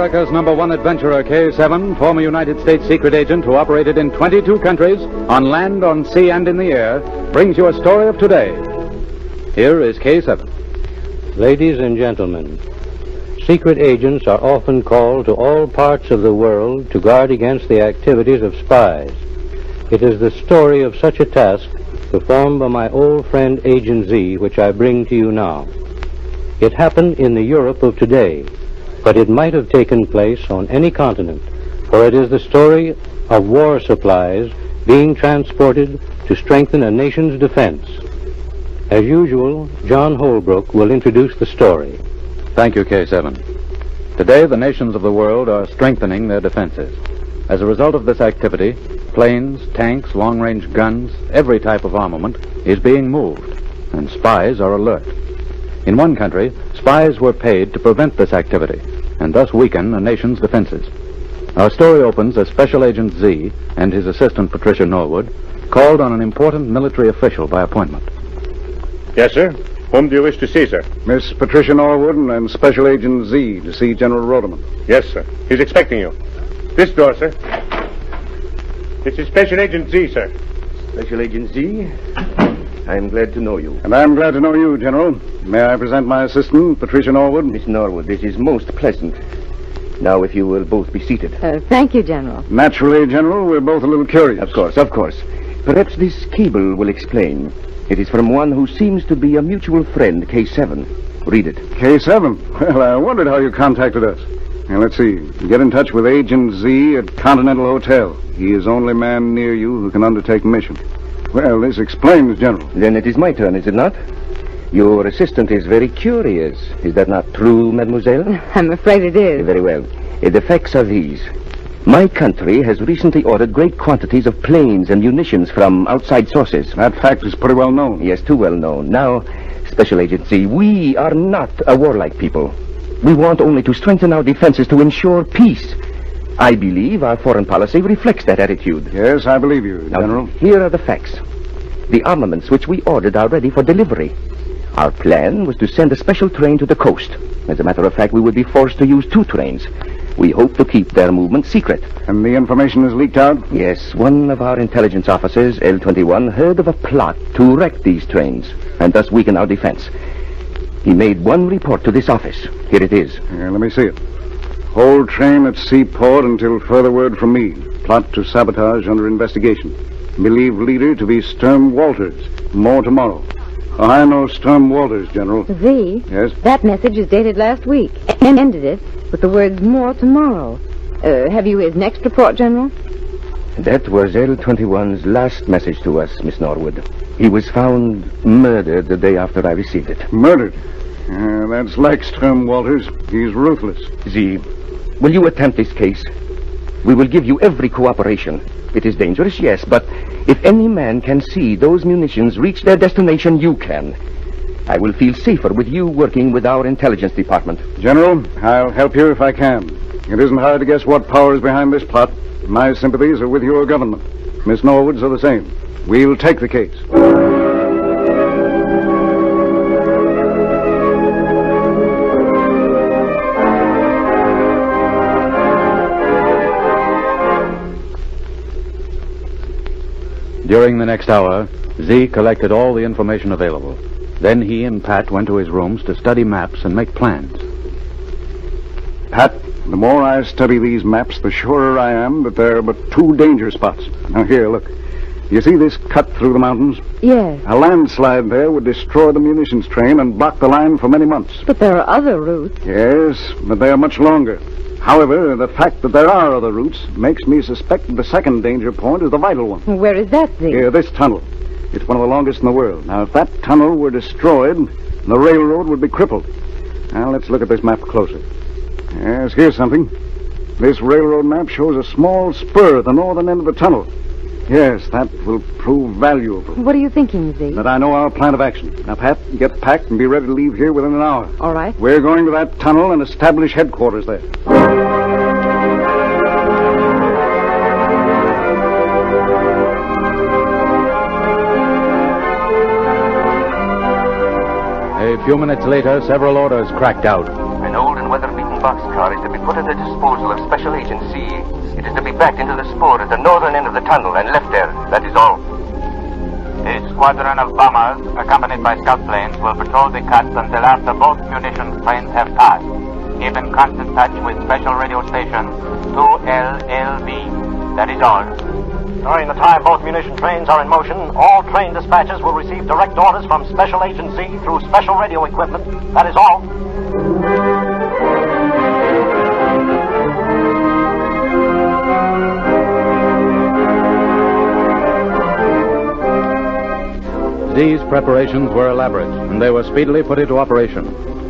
America's #1 adventurer, K7, former United States secret agent who operated in 22 countries, on land, on sea, and in the air, brings you a story of today. Here is K7. Ladies and gentlemen, secret agents are often called to all parts of the world to guard against the activities of spies. It is the story of such a task performed by my old friend Agent Z which I bring to you now. It happened in the Europe of today, but it might have taken place on any continent, for it is the story of war supplies being transported to strengthen a nation's defense. As usual, John Holbrook will introduce the story. Thank you, K7. Today, the nations of the world are strengthening their defenses. As a result of this activity, planes, tanks, long-range guns, every type of armament is being moved, and spies are alert. In one country, spies were paid to prevent this activity, and thus weaken a nation's defenses. Our story opens as Special Agent Z and his assistant, Patricia Norwood, called on an important military official by appointment. Yes, sir. Whom do you wish to see, sir? Miss Patricia Norwood and Special Agent Z to see General Rodeman. Yes, sir. He's expecting you. This door, sir. This is Special Agent Z, sir. Special Agent Z, I'm glad to know you. And I'm glad to know you, General. May I present my assistant, Patricia Norwood? Miss Norwood, this is most pleasant. Now, if you will both be seated. Thank you, General. Naturally, General, we're both a little curious. Of course. Perhaps this cable will explain. It is from one who seems to be a mutual friend, K7. Read it. K7? Well, I wondered how you contacted us. Now, let's see. Get in touch with Agent Z at Continental Hotel. He is the only man near you who can undertake mission. Well, this explains, General. Then it is my turn, is it not? Your assistant is very curious. Is that not true, mademoiselle? I'm afraid it is. Very well. The facts are these. My country has recently ordered great quantities of planes and munitions from outside sources. That fact is pretty well known. Yes, too well known. Now, Special Agent Z, we are not a warlike people. We want only to strengthen our defenses to ensure peace. I believe our foreign policy reflects that attitude. Yes, I believe you, now, General. Here are the facts. The armaments which we ordered are ready for delivery. Our plan was to send a special train to the coast. As a matter of fact, we would be forced to use 2 trains. We hope to keep their movement secret. And the information is leaked out? Yes, one of our intelligence officers, L-21, heard of a plot to wreck these trains and thus weaken our defense. He made one report to this office. Here it is. Here, let me see it. Hold train at Seaport until further word from me. Plot to sabotage under investigation. Believe leader to be Sturm Walters. More tomorrow. I know Sturm Walters, General. Z? Yes? That message is dated last week and ended it with the words, more tomorrow. Have you his next report, General? That was L-21's last message to us, Miss Norwood. He was found murdered the day after I received it. Murdered? That's like Sturm Walters. He's ruthless. Z, will you attempt this case? We will give you every cooperation. It is dangerous, yes, but if any man can see those munitions reach their destination, you can. I will feel safer with you working with our intelligence department. General, I'll help you if I can. It isn't hard to guess what power is behind this plot. My sympathies are with your government. Miss Norwood's are the same. We'll take the case. During the next hour, Z collected all the information available. Then he and Pat went to his rooms to study maps and make plans. Pat, the more I study these maps, the surer I am that there are but 2 danger spots. Now here, look. You see this cut through the mountains? Yes. A landslide there would destroy the munitions train and block the line for many months. But there are other routes. Yes, but they are much longer. However, the fact that there are other routes makes me suspect that the second danger point is the vital one. Where is that, Z? Here, this tunnel. It's one of the longest in the world. Now, if that tunnel were destroyed, the railroad would be crippled. Now, let's look at this map closer. Yes, here's something. This railroad map shows a small spur at the northern end of the tunnel. Yes, that will prove valuable. What are you thinking, Z? That I know our plan of action. Now, Pat, get packed and be ready to leave here within an hour. All right. We're going to that tunnel and establish headquarters there. A few minutes later, several orders cracked out. An old and weather-beaten boxcar is to be put at the disposal of Special Agent C. It is to be backed into the spur at the northern end of the tunnel and left there. That is all. A squadron of bombers, accompanied by scout planes, will patrol the cuts until after both munitions trains have passed. Keep in constant touch with Special Radio Station 2LLB. That is all. During the time both munition trains are in motion, all train dispatchers will receive direct orders from Special Agent Z through special radio equipment. That is all. These preparations were elaborate, and they were speedily put into operation.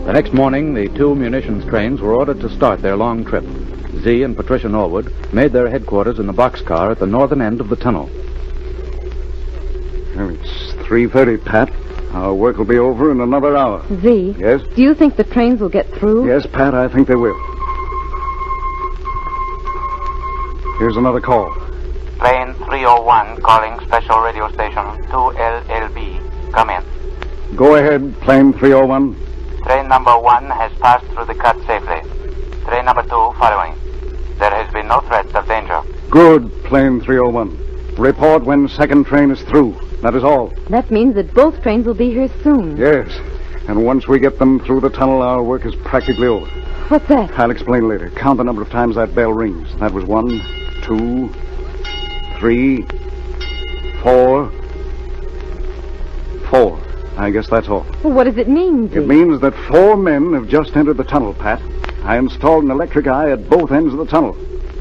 The next morning, the two munitions trains were ordered to start their long trip. Z and Patricia Norwood made their headquarters in the boxcar at the northern end of the tunnel. Well, it's 3:30, Pat. Our work will be over in another hour. Z? Yes? Do you think the trains will get through? Yes, Pat, I think they will. Here's another call. Train 301 calling Special Radio Station 2LLB. Come in. Go ahead, plane 301. Train number 1 has passed through the cut safely. Train number 2 following. There has been no threat of danger. Good, plane 301. Report when second train is through. That is all. That means that both trains will be here soon. Yes, and once we get them through the tunnel, our work is practically over. What's that? I'll explain later. Count the number of times that bell rings. That was 1, 2, 3, 4. 4. I guess that's all. Well, what does it mean, Z? It means that 4 men have just entered the tunnel, Pat. I installed an electric eye at both ends of the tunnel.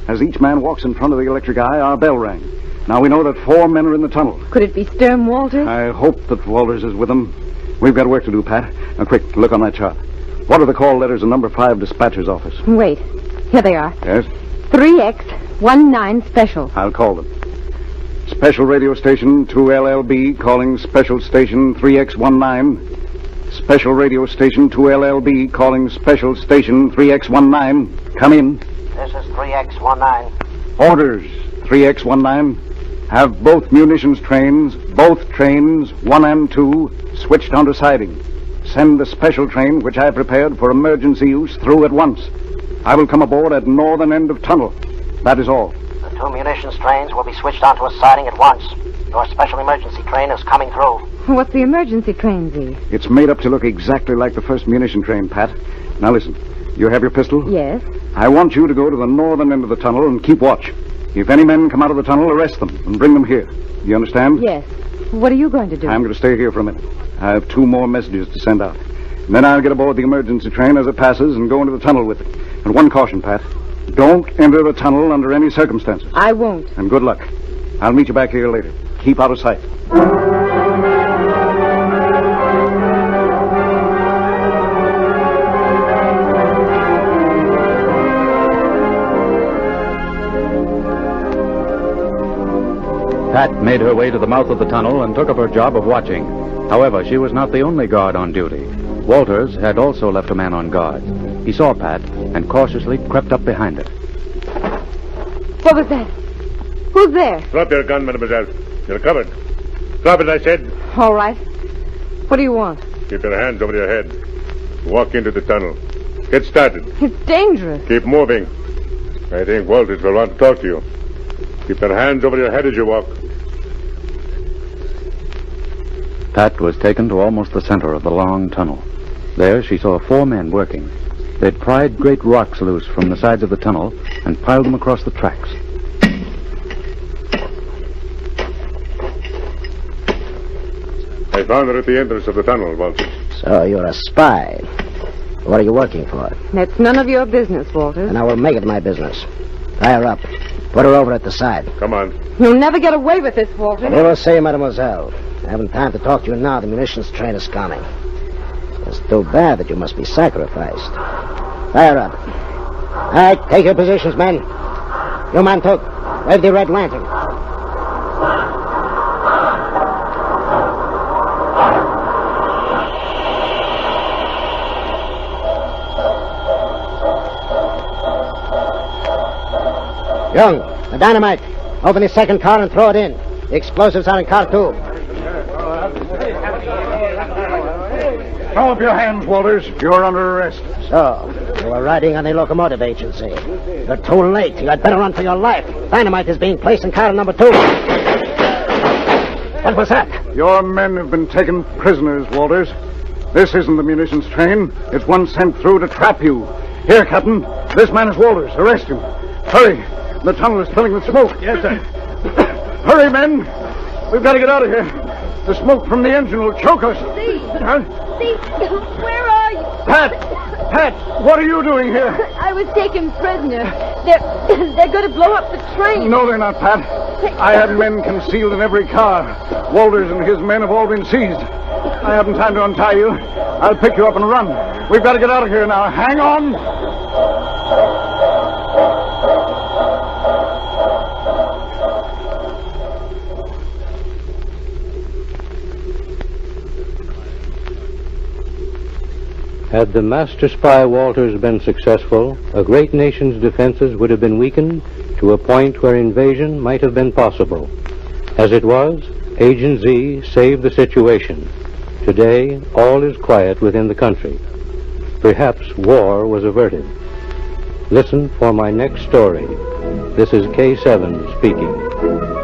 As each man walks in front of the electric eye, our bell rang. Now we know that 4 men are in the tunnel. Could it be Sturm Walters? I hope that Walters is with them. We've got work to do, Pat. Now, quick, look on that chart. What are the call letters in number 5 dispatcher's office? Wait. Here they are. Yes? 3X19 Special. I'll call them. Special Radio Station 2LLB calling Special Station 3X19. Special Radio Station 2LLB calling Special Station 3X19. Come in. This is 3X19. Orders, 3X19. Have both munitions trains, both trains, 1 and 2, switched onto siding. Send the special train, which I prepared for emergency use, through at once. I will come aboard at northern end of tunnel. That is all. The 2 munitions trains will be switched onto a siding at once. Your special emergency train is coming through. What's the emergency train, Z? It's made up to look exactly like the first munition train, Pat. Now listen, you have your pistol? Yes. I want you to go to the northern end of the tunnel and keep watch. If any men come out of the tunnel, arrest them and bring them here. You understand? Yes. What are you going to do? I'm going to stay here for a minute. I have 2 more messages to send out. And then I'll get aboard the emergency train as it passes and go into the tunnel with it. And one caution, Pat. Don't enter the tunnel under any circumstances. I won't. And good luck. I'll meet you back here later. Keep out of sight. Pat made her way to the mouth of the tunnel and took up her job of watching. However, she was not the only guard on duty. Walters had also left a man on guard. He saw Pat and cautiously crept up behind it. What was that? Who's there? Drop your gun, mademoiselle. You're covered. Drop it, I said. All right. What do you want? Keep your hands over your head. Walk into the tunnel. Get started. It's dangerous. Keep moving. I think Walters will want to talk to you. Keep your hands over your head as you walk. Pat was taken to almost the center of the long tunnel. There she saw 4 men working. They'd pried great rocks loose from the sides of the tunnel and piled them across the tracks. I found her at the entrance of the tunnel, Walters. So you're a spy. What are you working for? That's none of your business, Walters. And I will make it my business. Tie her up. Put her over at the side. Come on. You'll never get away with this, Walters. We will see, mademoiselle. I haven't time to talk to you now. The munitions train is coming. It's too bad that you must be sacrificed. Tie her up. All right, take your positions, men. You, Mantouk, wave the red lantern. Young, the dynamite. Open the second car and throw it in. The explosives are in car 2. Throw up your hands, Walters. You're under arrest. So, you were riding on the locomotive agency. You're too late. You had better run for your life. Dynamite is being placed in car number 2. What was that? Your men have been taken prisoners, Walters. This isn't the munitions train. It's one sent through to trap you. Here, Captain. This man is Walters. Arrest him. Hurry. The tunnel is filling with smoke. Yes, sir. Hurry, men. We've got to get out of here. The smoke from the engine will choke us. Steve! Huh? Steve, where are you? Pat, what are you doing here? I was taken prisoner. They're going to blow up the train. No, they're not, Pat. I had men concealed in every car. Walters and his men have all been seized. I haven't time to untie you. I'll pick you up and run. We've got to get out of here now. Hang on. Had the master spy Walters been successful, a great nation's defenses would have been weakened to a point where invasion might have been possible. As it was, Agent Z saved the situation. Today, all is quiet within the country. Perhaps war was averted. Listen for my next story. This is K7 speaking.